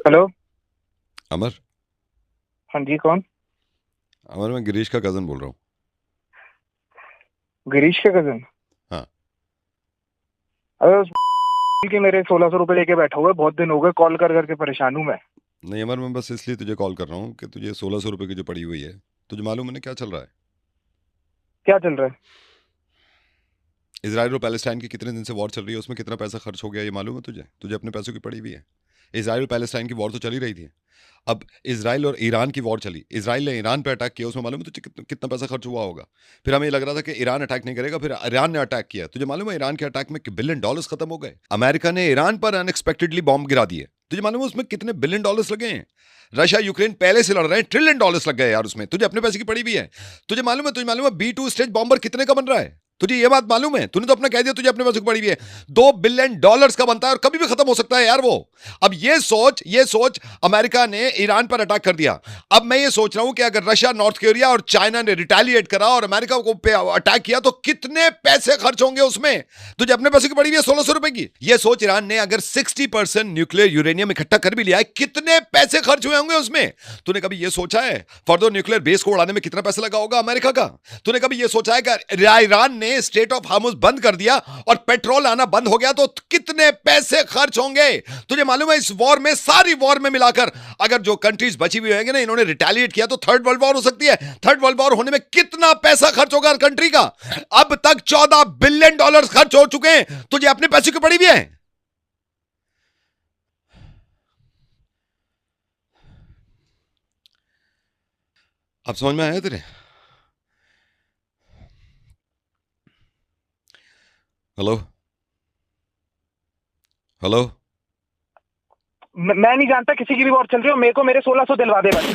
Hello. अमर। हाँ जी, कौन? अमर, मैं गिरीश का कजन बोल रहा हूँ। गिरीश के कजन? हाँ। अरे उस के मेरे 1600 रुपये लेके बैठा हुआ है, बहुत दिन हो गए, कॉल कर करके परेशान हूँ मैं। नहीं अमर, मैं बस इसलिए तुझे कॉल कर रहा हूँ कि तुझे 1600 रुपये की जो पड़ी हुई है, तुझे मालूम है ना क्या चल रहा है? क्या चल रहा है? इसराइल और पैलेस्टाइन की कितने दिन से वॉर चल रही है, उसमें कितना पैसा खर्च हो गया ये मालूम है तुझे? तुझे अपने पैसों की पड़ी हुई है। इसराइल और पैलेस्टाइन की वॉर तो चल ही रही थी। अब इसराइल और ईरान की वॉर चली, इसराइल ने ईरान पे अटैक किया, उसमें मालूम है तुझे कितना पैसा खर्च हुआ होगा? फिर हमें ये लग रहा था कि ईरान अटैक नहीं करेगा, फिर ईरान ने अटैक किया। तुझे मालूम है ईरान के अटैक में बिलियन डॉलर्स खत्म हो गए। अमेरिका ने ईरान पर अनएक्सपेक्टेडली बॉम्ब गिरा दिए। तुझे मालूम है उसमें कितने बिलियन डॉलर्स लगे हैं? रशिया यूक्रेन पहले से लड़ रहे हैं, ट्रिलियन डॉलर्स लग गए यार उसमें। तुझे अपने पैसे की पड़ी भी है। तुझे मालूम है B2 स्टेज बॉम्बर कितने का बन रहा है? तुझे ये बात मालूम है? तूने तो अपना कह दिया तुझे अपने पैसे की पड़ी भी है। 2 बिलियन डॉलर्स का बनता है और कभी भी खत्म हो सकता है यार वो। अब ये सोच अमेरिका ने ईरान पर अटैक कर दिया। अब मैं ये सोच रहा हूं कि अगर रशिया, नॉर्थ कोरिया और चाइना ने रिटेलिएट करा और अमेरिका को पे अटैक किया तो कितने पैसे खर्च होंगे उसमें? तुझे अपने पैसे की पड़ी हुई है 1600 रुपए की। ये सोच, ईरान ने अगर 60% न्यूक्लियर यूरेनियम इकट्ठा कर भी लिया है, कितने पैसे खर्च हुए होंगे उसमें? तूने कभी ये सोचा है फर्दर न्यूक्लियर बेस को उड़ाने में कितना पैसा लगा होगा अमेरिका का? तूने कभी ये सोचा है कि ईरान ने स्टेट ऑफ हार्मुज बंद कर दिया और पेट्रोल आना बंद हो गया तो कितने पैसे खर्च होंगे? तुझे मालूम है इस वॉर में, सारी वॉर में मिलाकर, अगर जो कंट्रीज बची हुई होंगे ना, इन्होंने रिटेलिएट किया तो थर्ड वर्ल्ड वॉर हो सकती है। थर्ड वर्ल्ड वॉर होने में कितना पैसा खर्च होगा हर कंट्री का? अब तक 14 बिलियन डॉलर खर्च हो चुके हैं। तुझे अपने पैसे की पड़ी भी है। अब समझ में आया तेरे? हेलो? हेलो? मैं नहीं जानता किसी की भी वॉर चल रही हो, मेरे को मेरे 1600 दिलवा दे बस।